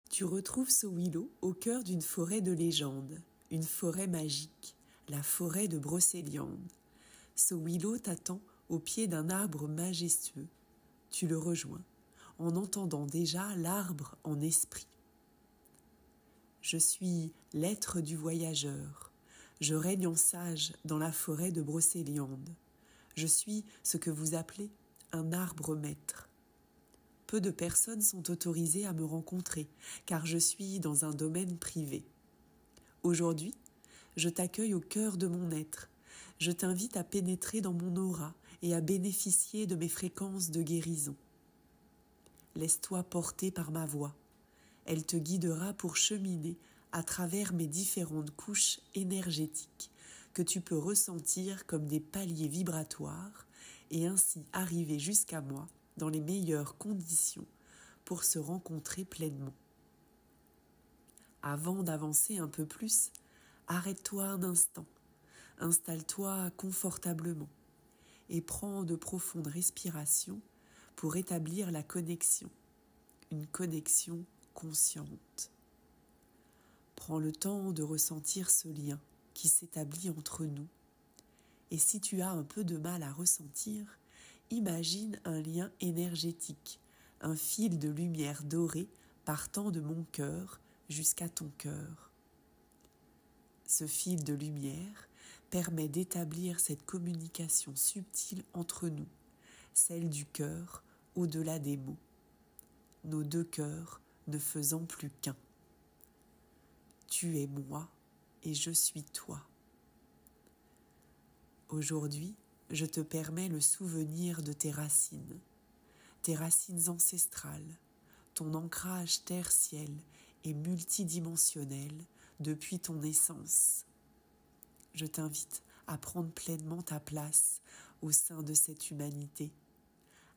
Tu retrouves ce willow au cœur d'une forêt de légende, une forêt magique, la forêt de Brocéliande. Ce willow t'attend au pied d'un arbre majestueux. Tu le rejoins, en entendant déjà l'arbre en esprit. Je suis l'être du voyageur. Je règne en sage dans la forêt de Brocéliande. Je suis ce que vous appelez un arbre maître. Peu de personnes sont autorisées à me rencontrer, car je suis dans un domaine privé. Aujourd'hui, je t'accueille au cœur de mon être. Je t'invite à pénétrer dans mon aura et à bénéficier de mes fréquences de guérison. Laisse-toi porter par ma voix. Elle te guidera pour cheminer à travers mes différentes couches énergétiques que tu peux ressentir comme des paliers vibratoires et ainsi arriver jusqu'à moi dans les meilleures conditions pour se rencontrer pleinement. Avant d'avancer un peu plus, arrête-toi un instant, installe-toi confortablement et prends de profondes respirations pour établir la connexion, une connexion consciente. Prends le temps de ressentir ce lien qui s'établit entre nous. Et si tu as un peu de mal à ressentir, imagine un lien énergétique, un fil de lumière dorée partant de mon cœur jusqu'à ton cœur. Ce fil de lumière permet d'établir cette communication subtile entre nous, celle du cœur au-delà des mots, nos deux cœurs ne faisant plus qu'un. Tu es moi et je suis toi. Aujourd'hui, je te permets le souvenir de tes racines ancestrales, ton ancrage terre-ciel et multidimensionnel depuis ton naissance. Je t'invite à prendre pleinement ta place au sein de cette humanité,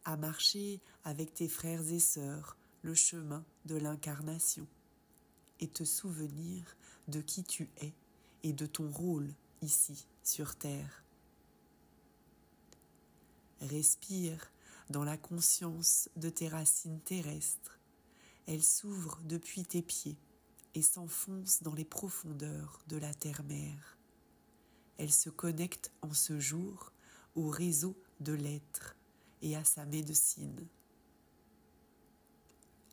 à marcher avec tes frères et sœurs le chemin de l'incarnation et te souvenir de qui tu es et de ton rôle ici sur Terre. Respire dans la conscience de tes racines terrestres. Elles s'ouvrent depuis tes pieds et s'enfoncent dans les profondeurs de la terre-mère. Elles se connectent en ce jour au réseau de l'être et à sa médecine.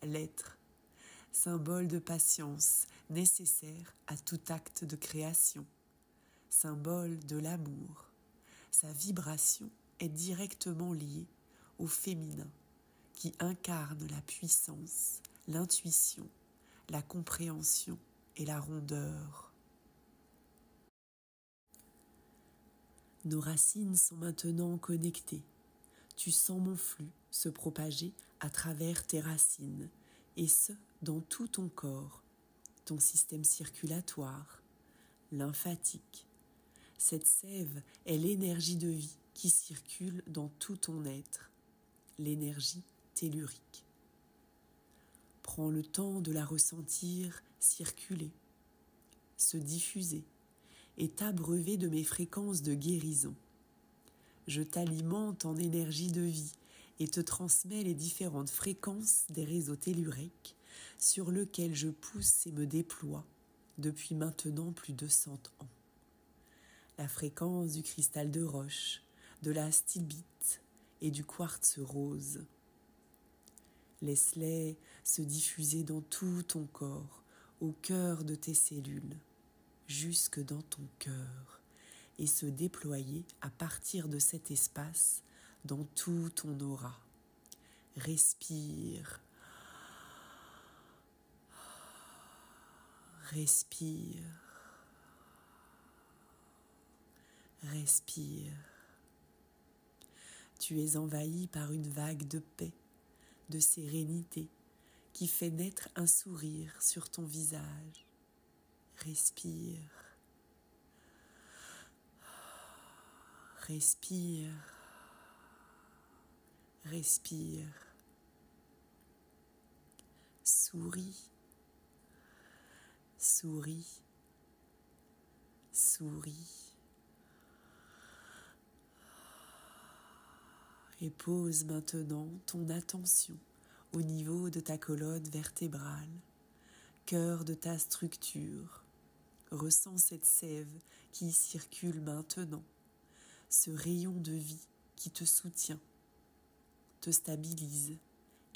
L'être, symbole de patience nécessaire à tout acte de création, symbole de l'amour. Sa vibration est directement liée au féminin qui incarne la puissance, l'intuition, la compréhension et la rondeur. Nos racines sont maintenant connectées. Tu sens mon flux se propager à travers tes racines, et ce, dans tout ton corps, ton système circulatoire, lymphatique. Cette sève est l'énergie de vie qui circule dans tout ton être, l'énergie tellurique. Prends le temps de la ressentir circuler, se diffuser et t'abreuver de mes fréquences de guérison. Je t'alimente en énergie de vie et te transmets les différentes fréquences des réseaux telluriques sur lesquels je pousse et me déploie depuis maintenant plus de 100 ans. La fréquence du cristal de roche, de la stilbite et du quartz rose. Laisse-les se diffuser dans tout ton corps, au cœur de tes cellules, jusque dans ton cœur, et se déployer à partir de cet espace dans tout ton aura. Respire. Respire. Respire. Tu es envahi par une vague de paix, de sérénité, qui fait naître un sourire sur ton visage. Respire. Respire. Respire. Souris. Souris. Souris. Et pose maintenant ton attention au niveau de ta colonne vertébrale, cœur de ta structure. Ressens cette sève qui y circule maintenant, ce rayon de vie qui te soutient, te stabilise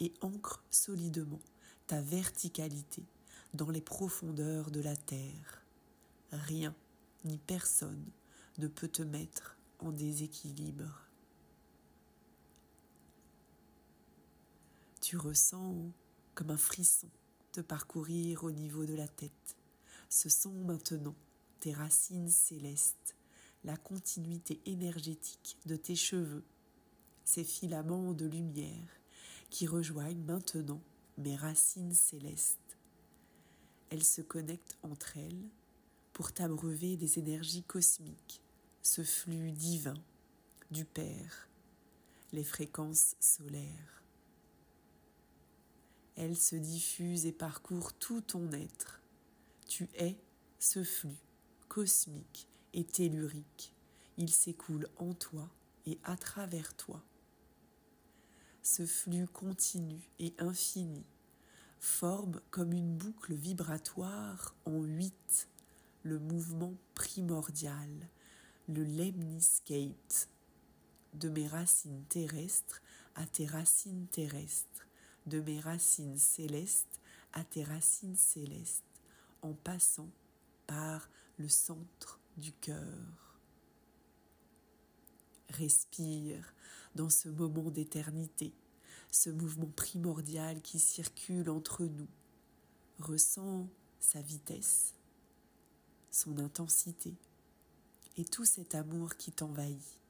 et ancre solidement ta verticalité dans les profondeurs de la terre. Rien ni personne ne peut te mettre en déséquilibre. Tu ressens comme un frisson te parcourir au niveau de la tête. Ce sont maintenant tes racines célestes, la continuité énergétique de tes cheveux, ces filaments de lumière qui rejoignent maintenant mes racines célestes. Elles se connectent entre elles pour t'abreuver des énergies cosmiques, ce flux divin du Père, les fréquences solaires. Elles se diffusent et parcourent tout ton être. Tu es ce flux cosmique et tellurique. Il s'écoule en toi et à travers toi. Ce flux continu et infini forme comme une boucle vibratoire en 8 le mouvement primordial, le lemniscate, de mes racines terrestres à tes racines terrestres, de mes racines célestes à tes racines célestes, en passant par le centre du cœur. Respire dans ce moment d'éternité, ce mouvement primordial qui circule entre nous. Ressens sa vitesse, son intensité et tout cet amour qui t'envahit.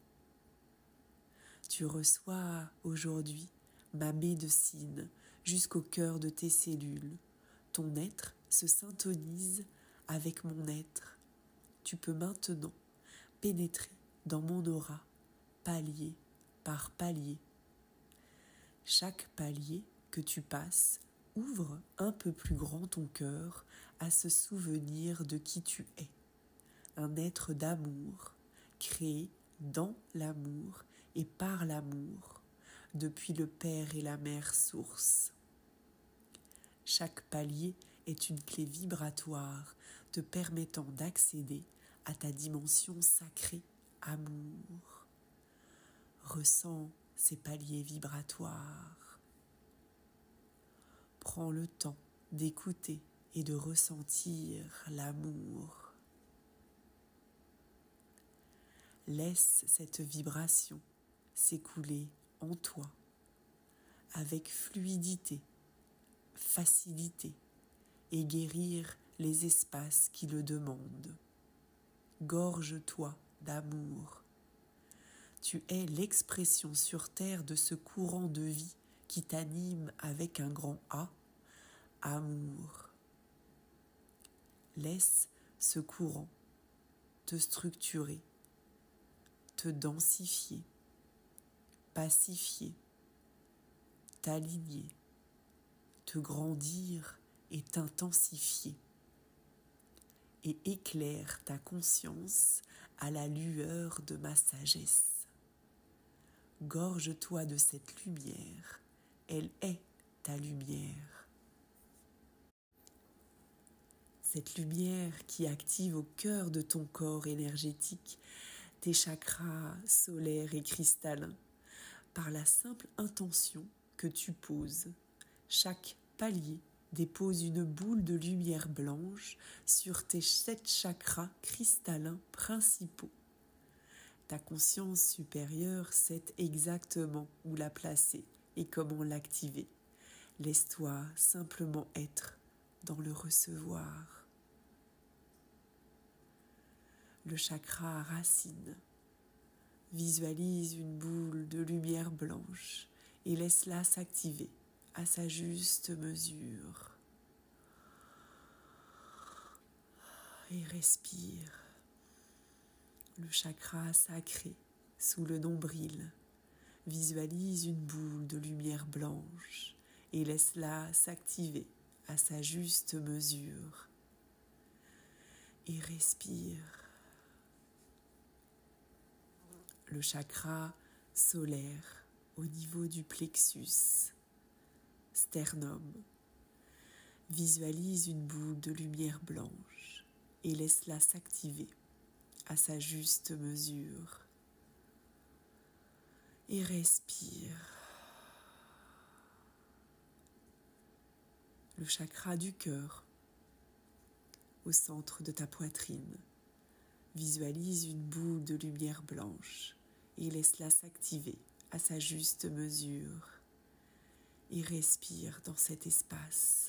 Tu reçois aujourd'hui ma médecine jusqu'au cœur de tes cellules. Ton être se syntonise avec mon être. Tu peux maintenant pénétrer dans mon aura, palier par palier. Chaque palier que tu passes ouvre un peu plus grand ton cœur à se souvenir de qui tu es. Un être d'amour, créé dans l'amour et par l'amour, depuis le Père et la Mère source. Chaque palier est une clé vibratoire te permettant d'accéder à ta dimension sacrée, amour. Ressens ces paliers vibratoires. Prends le temps d'écouter et de ressentir l'amour. Laisse cette vibration s'écouler en toi avec fluidité, facilité et guérir les espaces qui le demandent. Gorge-toi d'amour. Tu es l'expression sur terre de ce courant de vie qui t'anime avec un grand A, amour. Laisse ce courant te structurer, te densifier, pacifier, t'aligner, te grandir et t'intensifier. Et éclaire ta conscience à la lueur de ma sagesse. Gorge-toi de cette lumière, elle est ta lumière. Cette lumière qui active au cœur de ton corps énergétique tes chakras solaires et cristallins par la simple intention que tu poses. Chaque palier dépose une boule de lumière blanche sur tes 7 chakras cristallins principaux. Ta conscience supérieure sait exactement où la placer et comment l'activer. Laisse-toi simplement être dans le recevoir. Le chakra racine. Visualise une boule de lumière blanche et laisse-la s'activer à sa juste mesure. Et respire. Le chakra sacré sous le nombril. Visualise une boule de lumière blanche et laisse-la s'activer à sa juste mesure. Et respire. Le chakra solaire au niveau du plexus, sternum. Visualise une boule de lumière blanche et laisse-la s'activer à sa juste mesure. Et respire. Le chakra du cœur, au centre de ta poitrine. Visualise une boule de lumière blanche et laisse-la s'activer à sa juste mesure. Et respire dans cet espace.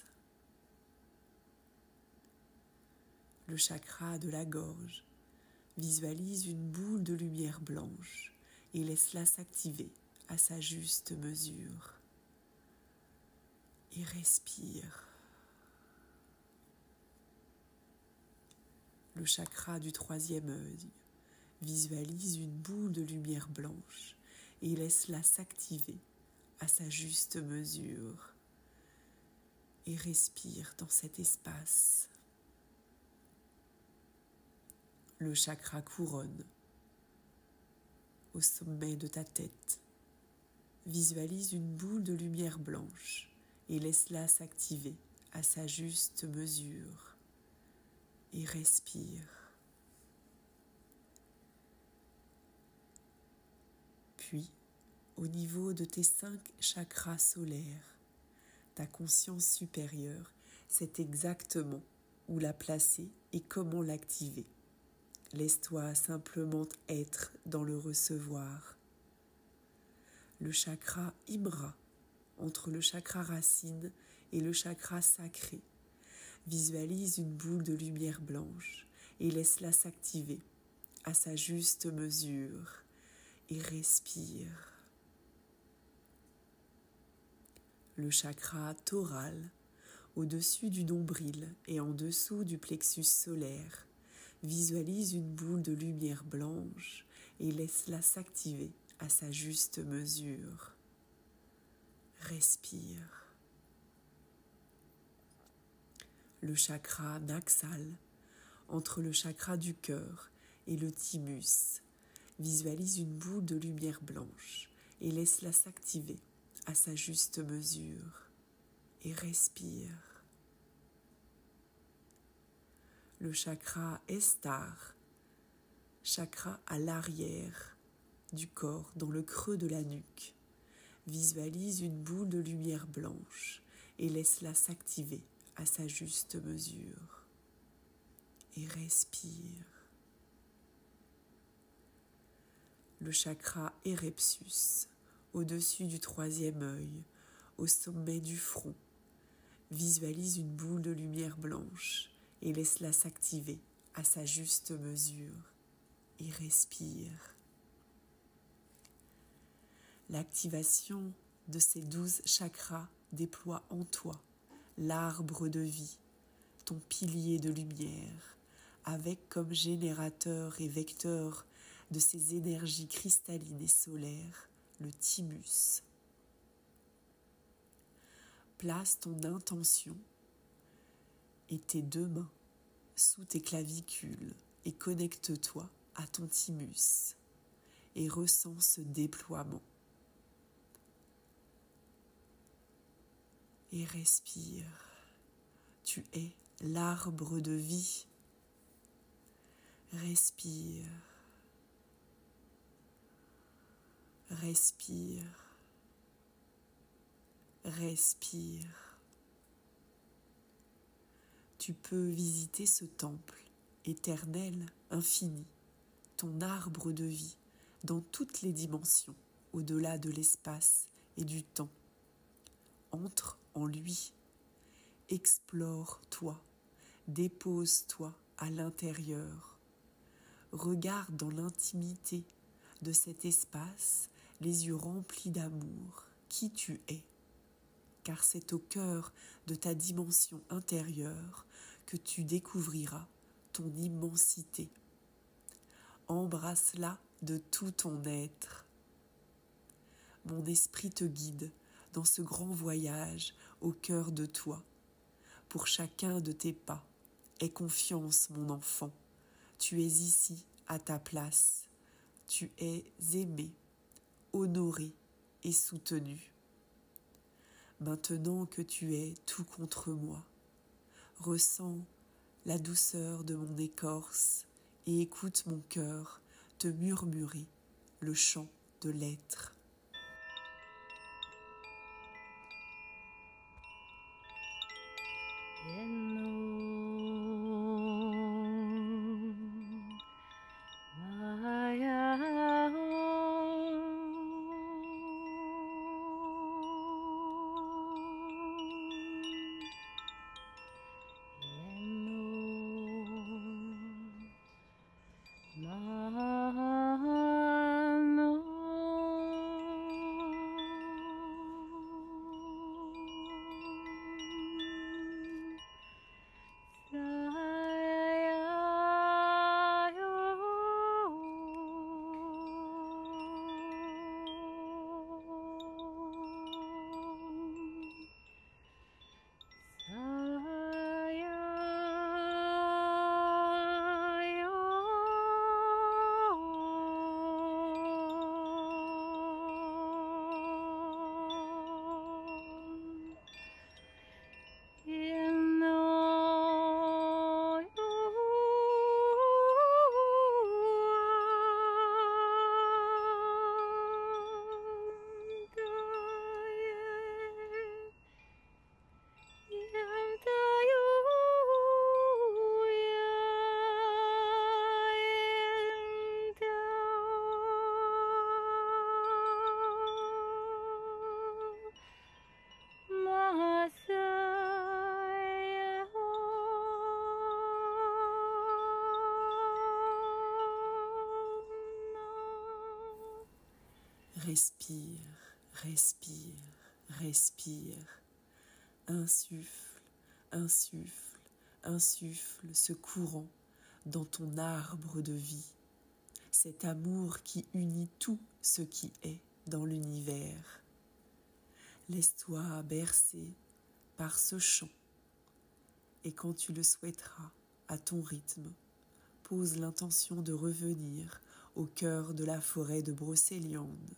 Le chakra de la gorge. Visualise une boule de lumière blanche et laisse-la s'activer à sa juste mesure. Et respire. Le chakra du troisième œil. Visualise une boule de lumière blanche et laisse-la s'activer à sa juste mesure. Et respire dans cet espace. Le chakra couronne, au sommet de ta tête. Visualise une boule de lumière blanche et laisse-la s'activer à sa juste mesure. Et respire. Puis, au niveau de tes 5 chakras solaires, ta conscience supérieure sait exactement où la placer et comment l'activer. Laisse-toi simplement être dans le recevoir. Le chakra Imra, entre le chakra racine et le chakra sacré. Visualise une boule de lumière blanche et laisse-la s'activer à sa juste mesure et respire. Le chakra thoral, au-dessus du nombril et en dessous du plexus solaire. Visualise une boule de lumière blanche et laisse-la s'activer à sa juste mesure. Respire. Le chakra naxal, entre le chakra du cœur et le thymus. Visualise une boule de lumière blanche et laisse-la s'activer à sa juste mesure. Et respire. Le chakra Estar, chakra à l'arrière du corps, dans le creux de la nuque. Visualise une boule de lumière blanche et laisse-la s'activer à sa juste mesure. Et respire. Le chakra Erepsus, au-dessus du troisième œil, au sommet du front. Visualise une boule de lumière blanche et laisse-la s'activer à sa juste mesure. Et respire. L'activation de ces 12 chakras déploie en toi l'arbre de vie, ton pilier de lumière, avec comme générateur et vecteur de ces énergies cristallines et solaires, le thymus. Place ton intention et tes 2 mains sous tes clavicules et connecte-toi à ton thymus et ressens ce déploiement. Et respire. Tu es l'arbre de vie. Respire. Respire. Respire. Tu peux visiter ce temple éternel, infini, ton arbre de vie, dans toutes les dimensions, au-delà de l'espace et du temps. Entre en lui, explore-toi, dépose-toi à l'intérieur. Regarde dans l'intimité de cet espace, les yeux remplis d'amour, qui tu es. Car c'est au cœur de ta dimension intérieure que tu découvriras ton immensité. Embrasse-la de tout ton être. Mon esprit te guide dans ce grand voyage au cœur de toi. Pour chacun de tes pas, aie confiance, mon enfant. Tu es ici, à ta place. Tu es aimé, honoré et soutenu. Maintenant que tu es tout contre moi, Ressens la douceur de mon écorce et écoute mon cœur te murmurer le chant de l'être. Respire, respire, respire. Insuffle, insuffle, insuffle ce courant dans ton arbre de vie, cet amour qui unit tout ce qui est dans l'univers. Laisse-toi bercer par ce chant et quand tu le souhaiteras, à ton rythme, pose l'intention de revenir au cœur de la forêt de Brocéliande.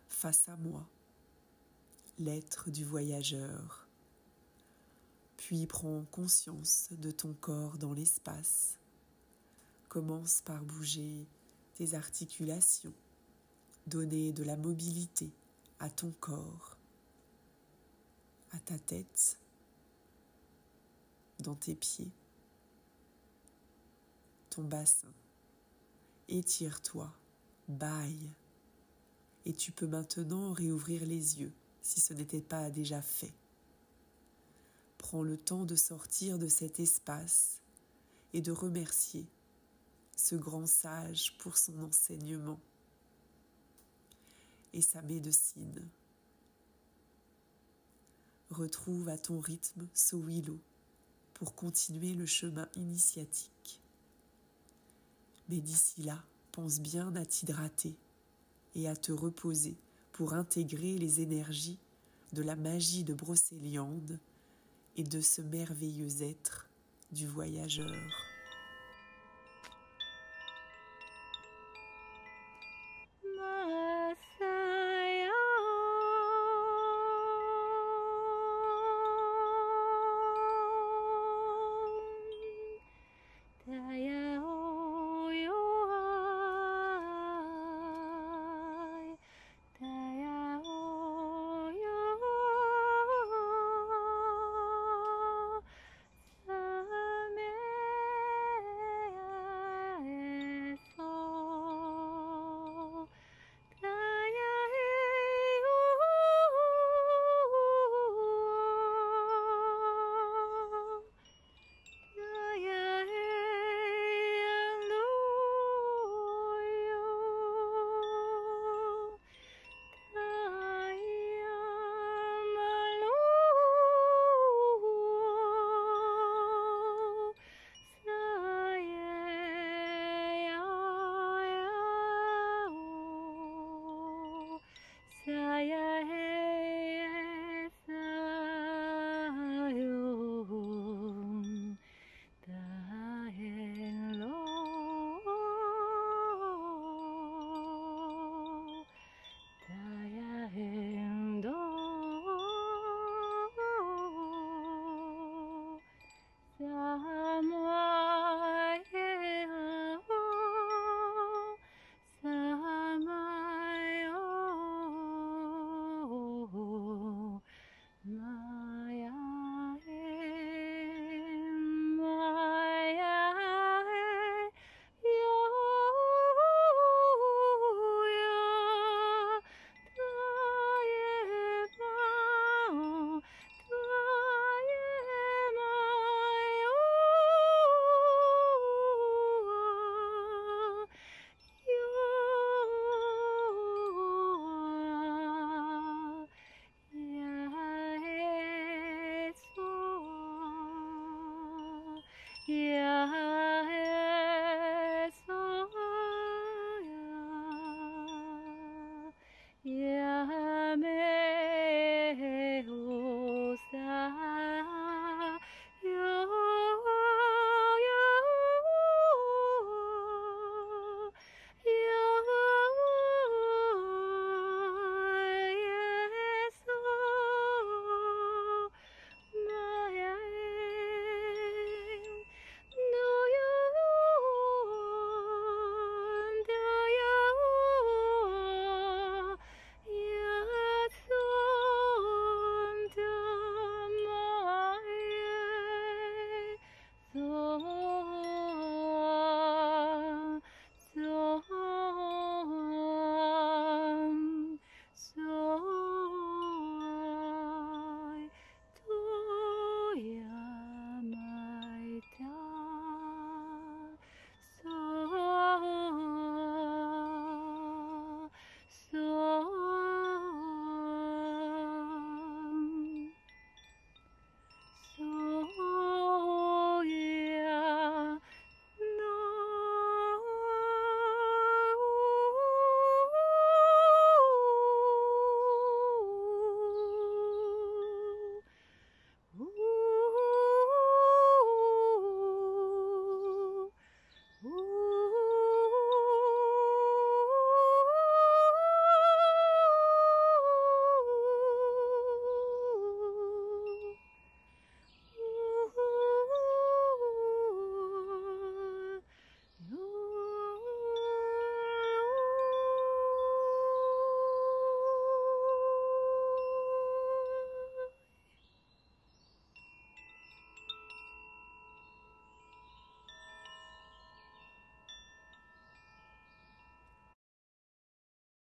Face à moi, l'être du voyageur. Puis prends conscience de ton corps dans l'espace. Commence par bouger tes articulations, donner de la mobilité à ton corps, à ta tête, dans tes pieds, ton bassin. Étire-toi, bâille. Et tu peux maintenant réouvrir les yeux si ce n'était pas déjà fait. Prends le temps de sortir de cet espace et de remercier ce grand sage pour son enseignement et sa médecine. Retrouve à ton rythme Sowilo pour continuer le chemin initiatique. Mais d'ici là, pense bien à t'hydrater et à te reposer pour intégrer les énergies de la magie de Brocéliande et de ce merveilleux être du voyageur.